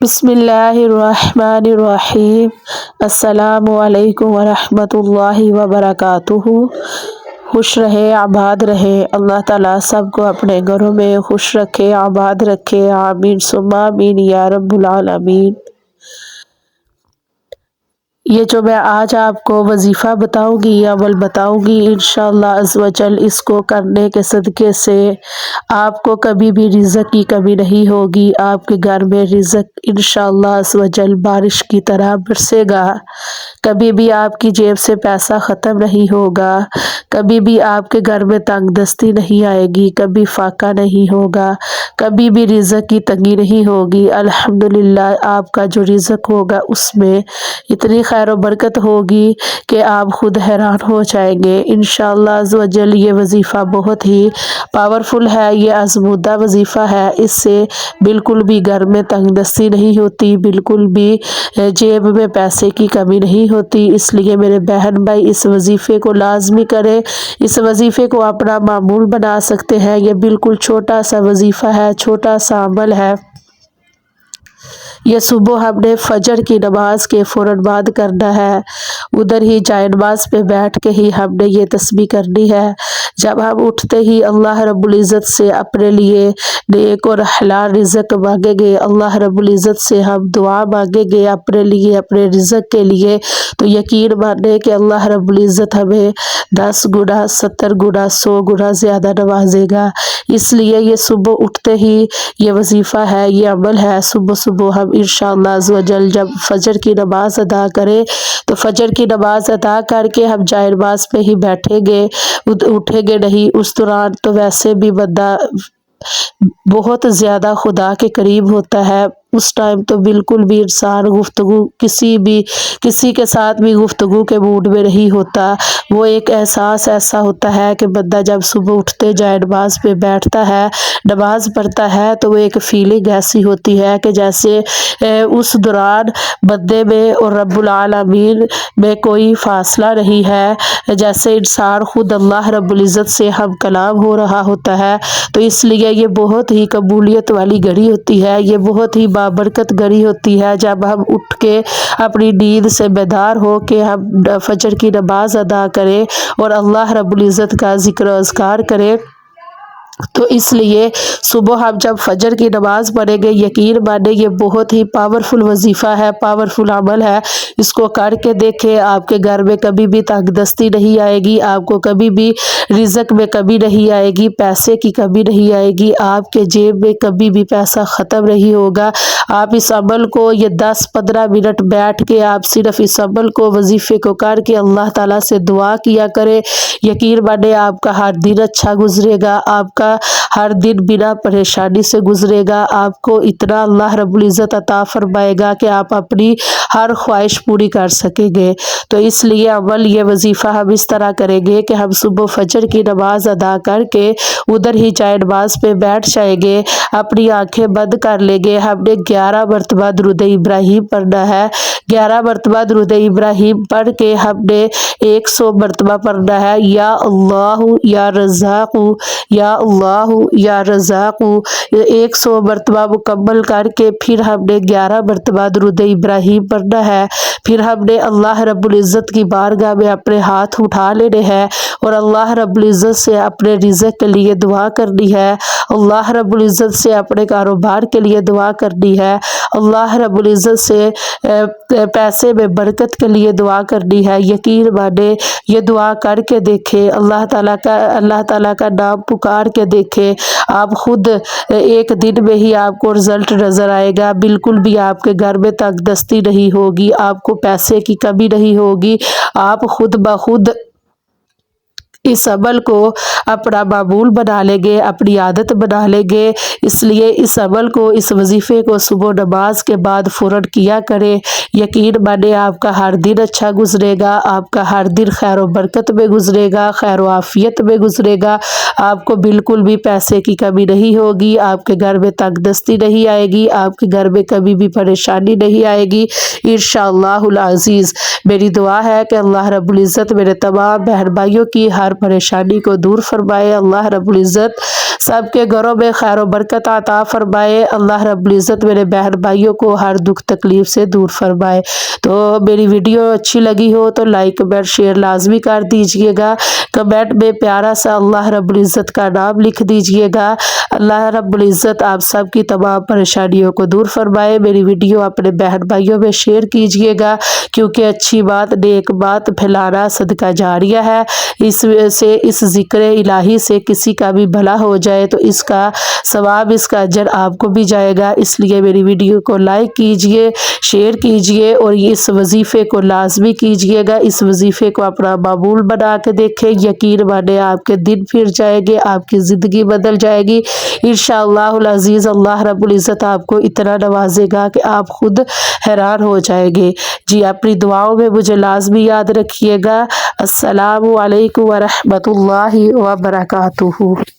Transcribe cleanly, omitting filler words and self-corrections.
بسم اللہ الرحمن الرحیم۔ السلام علیکم ورحمۃ اللہ وبرکاتہ۔ خوش رہے، آباد رہے، اللہ تعالیٰ سب کو اپنے گھروں میں خوش رکھے، آباد رکھے، آمین ثم آمین یا رب العالمین۔ یہ جو میں آج آپ کو وظیفہ بتاؤں گی، عمل بتاؤں گی، انشاءاللہ عز و جل اس کو کرنے کے صدقے سے آپ کو کبھی بھی رزق کی کمی نہیں ہوگی۔ آپ کے گھر میں رزق انشاءاللہ عز و جل بارش کی طرح برسے گا۔ کبھی بھی آپ کی جیب سے پیسہ ختم نہیں ہوگا، کبھی بھی آپ کے گھر میں تنگ دستی نہیں آئے گی، کبھی فاقہ نہیں ہوگا، کبھی بھی رزق کی تنگی نہیں ہوگی۔ الحمدللہ آپ کا جو رزق ہوگا اس میں اتنی خیر و برکت ہوگی کہ آپ خود حیران ہو جائیں گے انشاءاللہ عز و جل۔ یہ وظیفہ بہت ہی پاورفل ہے، یہ آزمودہ وظیفہ ہے، اس سے بالکل بھی گھر میں تنگ دستی نہیں ہوتی، بالکل بھی جیب میں پیسے کی کمی نہیں ہوتی۔ اس لیے میرے بہن بھائی اس وظیفے کو لازمی کریں، اس وظیفے کو اپنا معمول بنا سکتے ہیں۔ یہ بالکل چھوٹا سا وظیفہ ہے، چھوٹا سا عمل ہے۔ یہ صبح ہم نے فجر کی نماز کے فوراً بعد کرنا ہے، ادھر ہی جائے نماز پہ بیٹھ کے ہی ہم نے یہ تسبیح کرنی ہے۔ جب ہم اٹھتے ہی اللہ رب العزت سے اپنے لیے نیک اور حلال رزق مانگیں گے، اللہ رب العزت سے ہم دعا مانگیں گے اپنے لیے، اپنے رزق کے لیے، تو یقین مانیں کہ اللہ رب العزت ہمیں 10 گنا، 70 گنا، 100 گنا زیادہ نوازے گا۔ اس لیے یہ صبح اٹھتے ہی یہ وظیفہ ہے، یہ عمل ہے۔ صبح صبح ہم انشاءاللہ عز و جل جب فجر کی نماز ادا کریں تو فجر کی نماز ادا کر کے ہم جائے نماز پہ ہی بیٹھیں گے، اٹھیں گے نہیں۔ اس دوران تو ویسے بھی بندہ بہت زیادہ خدا کے قریب ہوتا ہے، اس ٹائم تو بالکل بھی انسان گفتگو کسی کے ساتھ بھی گفتگو کے موڈ میں نہیں ہوتا۔ وہ ایک احساس ایسا ہوتا ہے کہ بندہ جب صبح اٹھتے جائے نماز پہ بیٹھتا ہے، نماز پڑھتا ہے، تو وہ ایک فیلنگ ایسی ہوتی ہے کہ جیسے اس دوران بندے میں اور رب العالمین میں کوئی فاصلہ نہیں ہے، جیسے انسان خود اللہ رب العزت سے ہم کلام ہو رہا ہوتا ہے۔ تو اس لیے یہ بہت ہی قبولیت والی گھڑی ہوتی ہے، یہ بہت ہی بابرکت گھڑی ہوتی ہے جب ہم اٹھ کے اپنی نیند سے بیدار ہو کے ہم فجر کی نماز ادا کریں اور اللہ رب العزت کا ذکر و اذکار کریں۔ تو اس لیے صبح ہم جب فجر کی نماز پڑھیں گے، یقین مانیں یہ بہت ہی پاورفل وظیفہ ہے، پاورفل عمل ہے۔ اس کو کر کے دیکھیں، آپ کے گھر میں کبھی بھی تنگ دستی نہیں آئے گی، آپ کو کبھی بھی رزق میں کمی نہیں آئے گی، پیسے کی کمی نہیں آئے گی، آپ کے جیب میں کبھی بھی پیسہ ختم نہیں ہوگا۔ آپ اس عمل کو یہ 10-15 منٹ بیٹھ کے آپ صرف اس عمل کو، وظیفے کو کر کے اللہ تعالیٰ سے دعا کیا کریں، یقین مانیں آپ کا ہر دن اچھا گزرے گا، آپ کا ہر دن بنا پریشانی سے گزرے گا، آپ کو اتنا اللہ رب العزت عطا فرمائے گا کہ آپ اپنی ہر خواہش پوری کر سکیں گے۔ تو اس لیے عمل یہ وظیفہ ہم اس طرح کریں گے کہ ہم صبح فجر کی نماز ادا کر کے ادھر ہی جائے نماز پہ بیٹھ جائیں گے، اپنی آنکھیں بند کر لیں گے۔ ہم نے 11 مرتبہ درود ابراہیم پڑھنا ہے، 11 مرتبہ درود ابراہیم پڑھ کے ہم نے 100 مرتبہ پڑھنا ہے، یا اللہ یا رزاق، یا اللہ یا رزاق۔ 100 مرتبہ مکمل کر کے پھر ہم نے 11 مرتبہ درود ابراہیم پڑھنا ہے۔ پھر ہم نے اللہ رب العزت کی بارگاہ میں اپنے ہاتھ اٹھا لینے ہیں اور اللہ رب العزت سے اپنے رزق کے لیے دعا کرنی ہے، اللہ رب العزت سے اپنے کاروبار کے لیے دعا کرنی ہے، اللہ رب العزت سے پیسے میں برکت کے لیے دعا کرنی ہے۔ یقین مانیں یہ دعا کر کے دیکھیں، اللہ تعالیٰ کا نام پکار کے دیکھیں، آپ خود ایک دن میں ہی آپ کو رزلٹ نظر آئے گا، بالکل بھی آپ کے گھر میں تنگ دستی نہیں ہوگی، آپ کو پیسے کی کمی نہیں ہوگی، آپ خود بخود اس عمل کو اپنا معمول بنا لیں گے، اپنی عادت بنا لیں گے۔ اس لیے اس عمل کو، اس وظیفے کو صبح نماز کے بعد فوراً کیا کریں، یقین مانیں آپ کا ہر دن اچھا گزرے گا، آپ کا ہر دن خیر و برکت میں گزرے گا، خیر و عافیت میں گزرے گا، آپ کو بالکل بھی پیسے کی کمی نہیں ہوگی، آپ کے گھر میں تنگ دستی نہیں آئے گی، آپ کے گھر میں کبھی بھی پریشانی نہیں آئے گی انشاءاللہ العزیز۔ میری دعا ہے کہ اللہ رب العزت میرے تمام بہن بھائیوں کی ہر پریشانی کو دور فرمائے، اللہ رب العزت سب کے گھروں میں خیر و برکت عطا فرمائے، اللہ رب العزت میرے بہن بھائیوں کو ہر دکھ تکلیف سے دور فرمائے۔ تو میری ویڈیو اچھی لگی ہو تو لائک کمنٹ شیئر لازمی کر دیجئے گا، کمنٹ میں پیارا سا اللہ رب العزت کا نام لکھ دیجئے گا۔ اللہ رب العزت آپ سب کی تمام پریشانیوں کو دور فرمائے۔ میری ویڈیو اپنے بہن بھائیوں میں شیئر کیجئے گا، کیونکہ اچھی بات نیک بات پھیلانا صدقہ جاریہ ہے۔ اس ذکر الہی سے کسی کا بھی بھلا ہو جائے تو اس کا ثواب، اس کا اجر آپ کو بھی جائے گا۔ اس لیے میری ویڈیو کو لائک کیجئے، شیئر کیجئے اور اس وظیفے کو لازمی کیجئے گا۔ اس وظیفے کو اپنا معمول بنا کے دیکھیں، یقین مانے آپ کے دن پھر جائیں گے، آپ کی زندگی بدل جائے گی انشاءاللہ العزیز۔ اللہ رب العزت آپ کو اتنا نوازے گا کہ آپ خود حیران ہو جائیں گے۔ جی اپنی دعاؤں میں مجھے لازمی یاد رکھیے گا۔ السلام علیکم ورحمۃ اللہ وبرکاتہ۔